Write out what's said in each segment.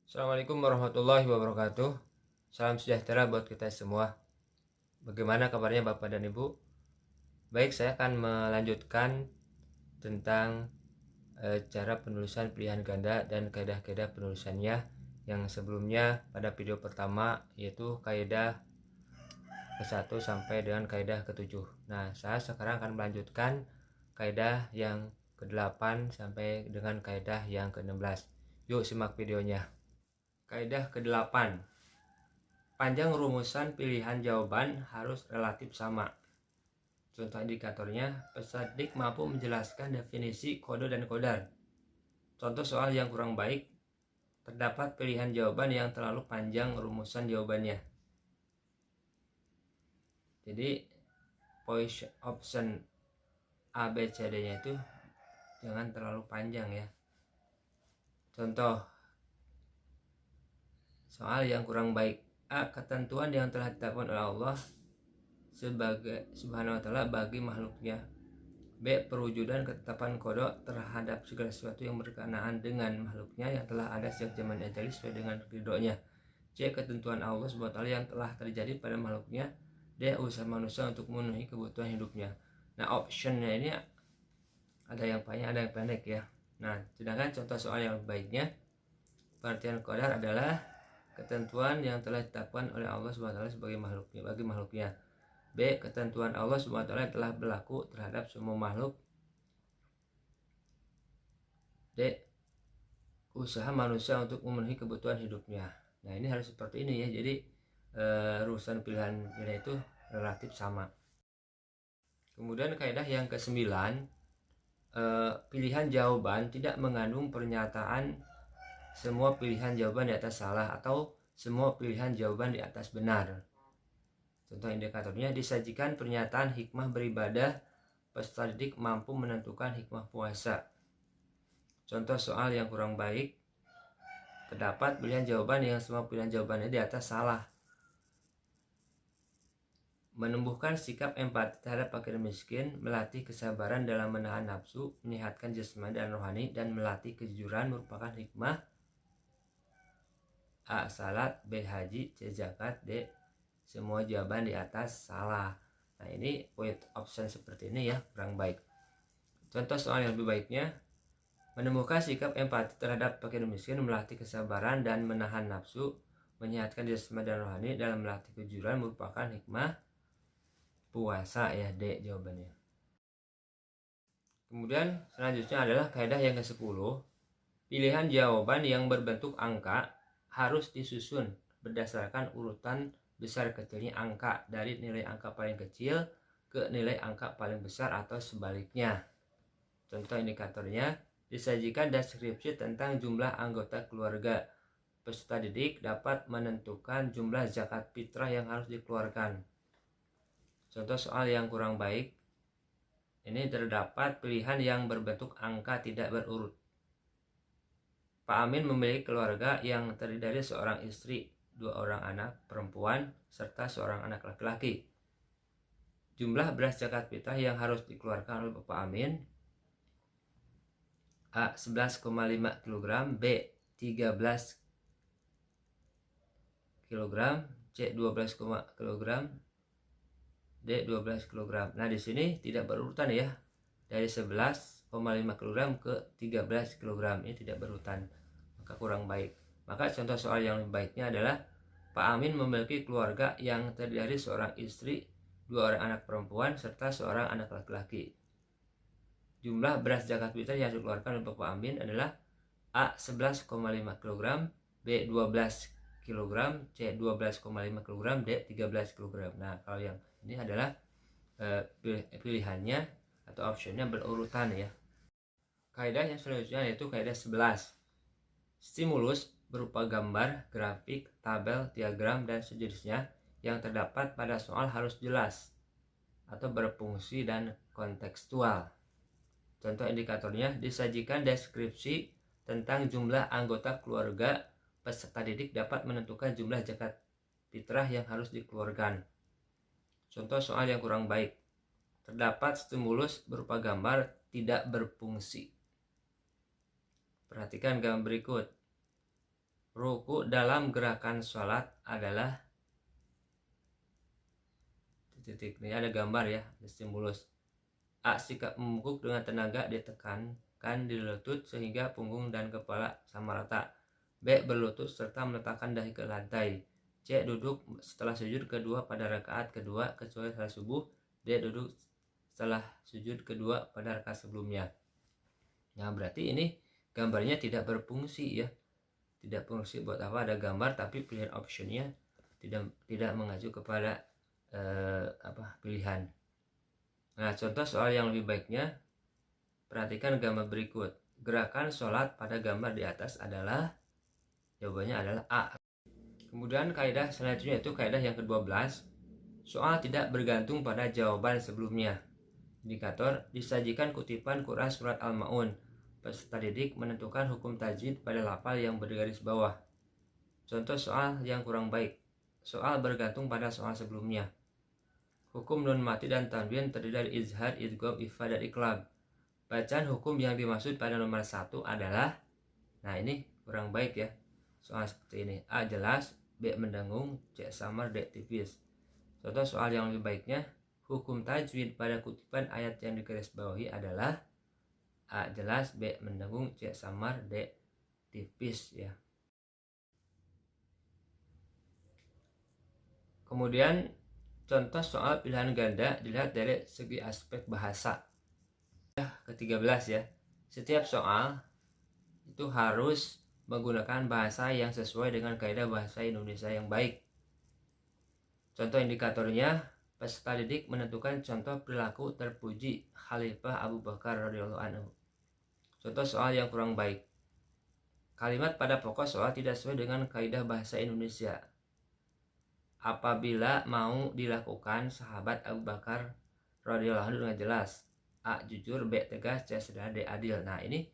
Assalamualaikum warahmatullahi wabarakatuh. Salam sejahtera buat kita semua. Bagaimana kabarnya Bapak dan Ibu? Baik, saya akan melanjutkan tentang cara penulisan pilihan ganda dan kaidah-kaidah penulisannya yang sebelumnya pada video pertama, yaitu kaidah ke-1 sampai dengan kaidah ke-7. Nah, saya sekarang akan melanjutkan kaidah yang ke-8 sampai dengan kaidah yang ke-16. Yuk simak videonya. Kaidah ke-8. Panjang rumusan pilihan jawaban harus relatif sama. Contoh indikatornya, peserta didik mampu menjelaskan definisi kode dan kodar. Contoh soal yang kurang baik, terdapat pilihan jawaban yang terlalu panjang rumusan jawabannya. Jadi, option A, B, C, D-nya itu jangan terlalu panjang ya. Contoh soal yang kurang baik. A. Ketentuan yang telah ditetapkan oleh Allah sebagai subhanahu wa ta'ala bagi makhluknya. B. Perwujudan ketetapan kodok terhadap segala sesuatu yang berkenaan dengan makhluknya yang telah ada sejak zaman azali sesuai dengan ridhonya. C. Ketentuan Allah SWT yang telah terjadi pada makhluknya. D. Usaha manusia untuk memenuhi kebutuhan hidupnya. Nah, optionnya ini ada yang panjang, ada yang pendek ya. Nah, sedangkan contoh soal yang baiknya, pengertian qadar adalah ketentuan yang telah ditetapkan oleh Allah SWT sebagai makhluknya, bagi makhluknya. B. Ketentuan Allah SWT telah berlaku terhadap semua makhluk. D. Usaha manusia untuk memenuhi kebutuhan hidupnya. Nah, ini harus seperti ini ya. Jadi rumusan pilihan itu relatif sama. Kemudian kaidah yang ke-9, pilihan jawaban tidak mengandung pernyataan semua pilihan jawaban di atas salah atau semua pilihan jawaban di atas benar. Contoh indikatornya, disajikan pernyataan hikmah beribadah, peserta didik mampu menentukan hikmah puasa. Contoh soal yang kurang baik, terdapat pilihan jawaban yang semua pilihan jawabannya di atas salah. Menumbuhkan sikap empati terhadap fakir miskin, melatih kesabaran dalam menahan nafsu, menyehatkan jasmani dan rohani, dan melatih kejujuran merupakan hikmah. A. Salat, B. Haji, C. Zakat, D. Semua jawaban di atas salah. Nah, ini point option seperti ini ya, kurang baik. Contoh soal yang lebih baiknya, menumbuhkan sikap empati terhadap fakir miskin, melatih kesabaran dan menahan nafsu, menyehatkan jasmani dan rohani, dalam melatih kejujuran merupakan hikmah puasa ya, D jawabannya. Kemudian selanjutnya adalah kaidah yang ke-10. Pilihan jawaban yang berbentuk angka harus disusun berdasarkan urutan besar kecilnya angka dari nilai angka paling kecil ke nilai angka paling besar atau sebaliknya. Contoh indikatornya, disajikan deskripsi tentang jumlah anggota keluarga. Peserta didik dapat menentukan jumlah zakat fitrah yang harus dikeluarkan. Contoh soal yang kurang baik, ini terdapat pilihan yang berbentuk angka tidak berurut. Pak Amin memiliki keluarga yang terdiri dari seorang istri, 2 orang anak perempuan, serta seorang anak laki-laki. Jumlah beras zakat fitrah yang harus dikeluarkan oleh Bapak Amin: A. 11,5 kg, B. 13 kg, C. 12 kg, D. 12 kg. Nah, di sini tidak berurutan ya. Dari 11,5 kg ke 13 kg ini tidak berurutan, maka kurang baik. Maka contoh soal yang lebih baiknya adalah Pak Amin memiliki keluarga yang terdiri dari seorang istri, 2 orang anak perempuan, serta seorang anak laki-laki. Jumlah beras zakat fitrah yang dikeluarkan oleh Bapak Amin adalah A. 11,5 kg, B. 12 kg, C. 12,5 kg, D. 13 kg. Nah, kalau yang ini adalah pilihannya atau optionnya berurutan ya. Kaidah yang selanjutnya yaitu kaidah 11. Stimulus berupa gambar, grafik, tabel, diagram, dan sejenisnya yang terdapat pada soal harus jelas atau berfungsi dan kontekstual. Contoh indikatornya, disajikan deskripsi tentang jumlah anggota keluarga. Peserta didik dapat menentukan jumlah zakat fitrah yang harus dikeluarkan. Contoh soal yang kurang baik, terdapat stimulus berupa gambar tidak berfungsi. Perhatikan gambar berikut. ruku dalam gerakan sholat adalah titik. Ini ada gambar ya, stimulus. A. Sikap membungkuk dengan tenaga ditekankan di lutut sehingga punggung dan kepala sama rata. B. Berlutut serta meletakkan dahi ke lantai. C. Duduk setelah sujud kedua pada rakaat kedua kecuali salat subuh. D. Duduk setelah sujud kedua pada rakaat sebelumnya. Nah, berarti ini gambarnya tidak berfungsi ya. Tidak berfungsi buat apa ada gambar tapi pilihan optionnya tidak mengacu kepada pilihan. Nah, contoh soal yang lebih baiknya, perhatikan gambar berikut. Gerakan sholat pada gambar di atas adalah, jawabannya adalah A. Kemudian kaidah selanjutnya itu kaidah yang ke-12. Soal tidak bergantung pada jawaban sebelumnya. Indikator, disajikan kutipan Quran surat Al-Ma'un. Peserta didik menentukan hukum tajwid pada lafal yang bergaris bawah. Contoh soal yang kurang baik. Soal bergantung pada soal sebelumnya. Hukum nun mati dan tanwin terdiri dari izhar, idgham, ikhfa, dan iqlab. Bacaan hukum yang dimaksud pada nomor 1 adalah, nah ini kurang baik ya. Soal seperti ini. A. Jelas, B. Mendengung, C. Samar, D. Tipis. Contoh soal yang lebih baiknya, hukum tajwid pada kutipan ayat yang digarisbawahi adalah A. Jelas, B. Mendengung, C. Samar, D. Tipis ya. Kemudian contoh soal pilihan ganda dilihat dari segi aspek bahasa. Ke-13 ya. Setiap soal itu harus menggunakan bahasa yang sesuai dengan kaidah bahasa Indonesia yang baik. Contoh indikatornya, peserta didik menentukan contoh perilaku terpuji Khalifah Abu Bakar radhiyallahu anhu. Contoh soal yang kurang baik. Kalimat pada pokok soal tidak sesuai dengan kaidah bahasa Indonesia. Apabila mau dilakukan sahabat Abu Bakar radhiyallahu anhu dengan jelas. A. Jujur, B. Tegas, C. Sederhana, D. Adil. Nah, ini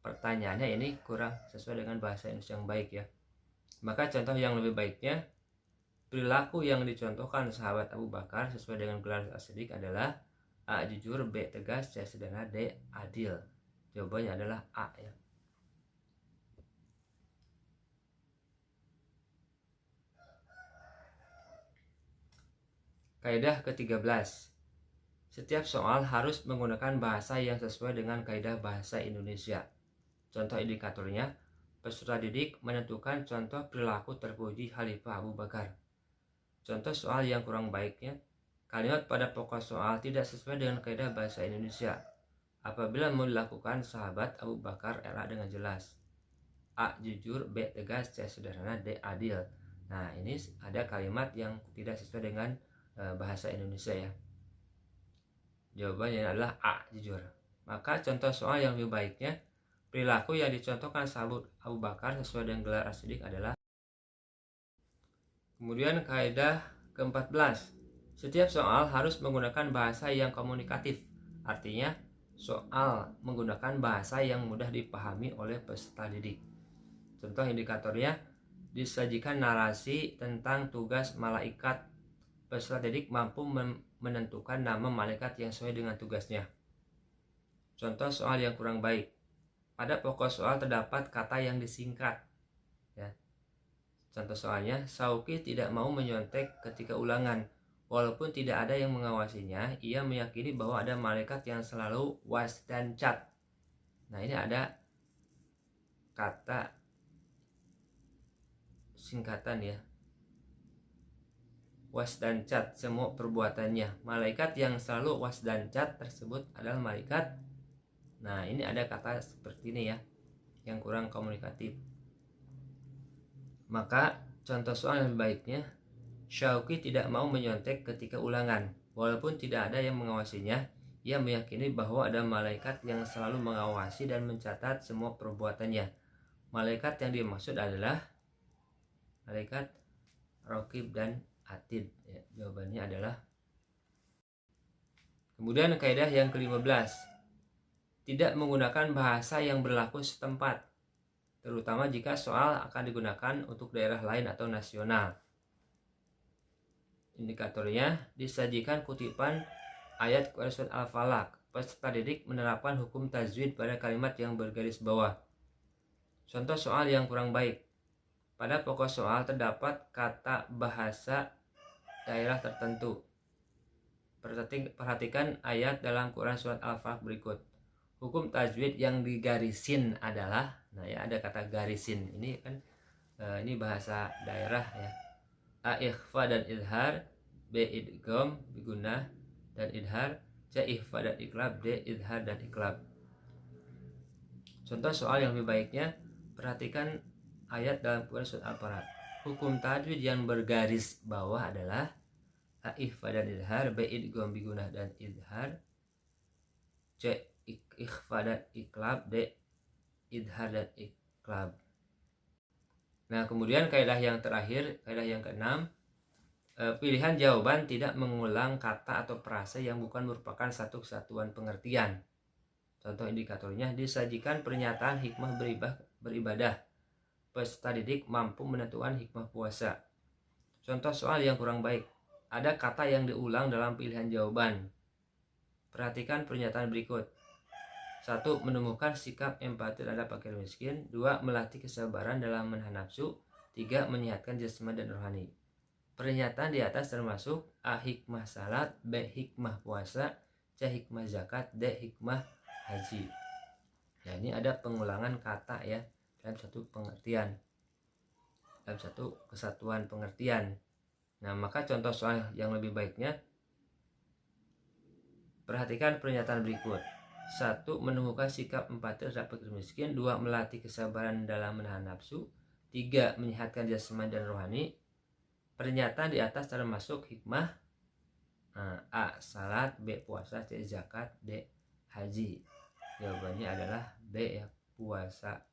pertanyaannya ini kurang sesuai dengan bahasa Indonesia yang baik ya. Maka contoh yang lebih baiknya, perilaku yang dicontohkan sahabat Abu Bakar sesuai dengan gelar as-siddiq adalah A. Jujur, B. Tegas, C. Sederhana, D. Adil. Jawabannya adalah A ya. Kaidah ke-13. Setiap soal harus menggunakan bahasa yang sesuai dengan kaidah bahasa Indonesia. Contoh indikatornya, peserta didik menentukan contoh perilaku terpuji Khalifah Abu Bakar. Contoh soal yang kurang baiknya, kalimat pada pokok soal tidak sesuai dengan kaidah bahasa Indonesia. Apabila mau dilakukan sahabat Abu Bakar era dengan jelas. A. Jujur, B. Tegas, C. Sederhana, D. Adil. Nah, ini ada kalimat yang tidak sesuai dengan bahasa Indonesia ya. Jawabannya adalah A. Jujur. Maka contoh soal yang lebih baiknya, perilaku yang dicontohkan sahabat Abu Bakar sesuai dengan gelar as-siddiq adalah. Kemudian kaidah ke-14. Setiap soal harus menggunakan bahasa yang komunikatif. Artinya, soal menggunakan bahasa yang mudah dipahami oleh peserta didik. Contoh indikatornya, disajikan narasi tentang tugas malaikat. Peserta didik mampu menentukan nama malaikat yang sesuai dengan tugasnya. Contoh soal yang kurang baik. Pada pokok soal terdapat kata yang disingkat. Ya. Contoh soalnya, Sauki tidak mau menyontek ketika ulangan. Walaupun tidak ada yang mengawasinya, ia meyakini bahwa ada malaikat yang selalu was dan cat. Nah, ini ada kata singkatan ya. Was dan cat semua perbuatannya. Malaikat yang selalu was dan cat tersebut adalah malaikat. Nah, ini ada kata seperti ini ya, yang kurang komunikatif. Maka contoh soal yang baiknya, Syauqi tidak mau menyontek ketika ulangan. Walaupun tidak ada yang mengawasinya, ia meyakini bahwa ada malaikat yang selalu mengawasi dan mencatat semua perbuatannya. Malaikat yang dimaksud adalah malaikat Raqib dan Atid ya, jawabannya adalah. Kemudian kaidah yang ke-15, tidak menggunakan bahasa yang berlaku setempat, terutama jika soal akan digunakan untuk daerah lain atau nasional. Indikatornya, disajikan kutipan ayat Quran surat Al-Falaq. Peserta didik menerapkan hukum tajwid pada kalimat yang bergaris bawah. Contoh soal yang kurang baik. pada pokok soal terdapat kata bahasa daerah tertentu. Perhatikan ayat dalam Quran surat Al-Falaq berikut. Hukum tajwid yang digarisin adalah, nah ya ada kata garisin ini kan, ini bahasa daerah ya. A ikhfa dan idhar, B idgham bigunah dan idhar, C ikhfa dan iklab, D idhar dan iklab. Contoh soal yang lebih baiknya, perhatikan ayat dalam Quran surat Al-Falaq. Hukum tajwid yang bergaris bawah adalah A ikhfa dan idhar, B idgham bigunah dan idhar, C ikhfa dan iklab, D idhar dan iklab. Nah, kemudian kaidah yang terakhir, kaidah yang keenam, pilihan jawaban tidak mengulang kata atau frase yang bukan merupakan satu kesatuan pengertian. Contoh indikatornya, disajikan pernyataan hikmah beribadah. Peserta didik mampu menentukan hikmah puasa. Contoh soal yang kurang baik, ada kata yang diulang dalam pilihan jawaban. Perhatikan pernyataan berikut. 1. Menemukan sikap empati terhadap fakir miskin. 2. Melatih kesabaran dalam menahan nafsu. 3. Menyehatkan jasmani dan rohani. Pernyataan di atas termasuk A. Hikmah salat, B. Hikmah puasa, C. Hikmah zakat, D. Hikmah haji. Nah, ini ada pengulangan kata ya dalam satu pengertian, dalam satu kesatuan pengertian. Nah, maka contoh soal yang lebih baiknya, perhatikan pernyataan berikut. 1. Menemukan sikap empati terhadap fakir miskin. 2. Melatih kesabaran dalam menahan nafsu. 3. Menyehatkan jasmani dan rohani. Pernyataan di atas termasuk hikmah A. Salat, B. Puasa, C. Zakat, D. Haji. Jawabannya adalah B ya, puasa.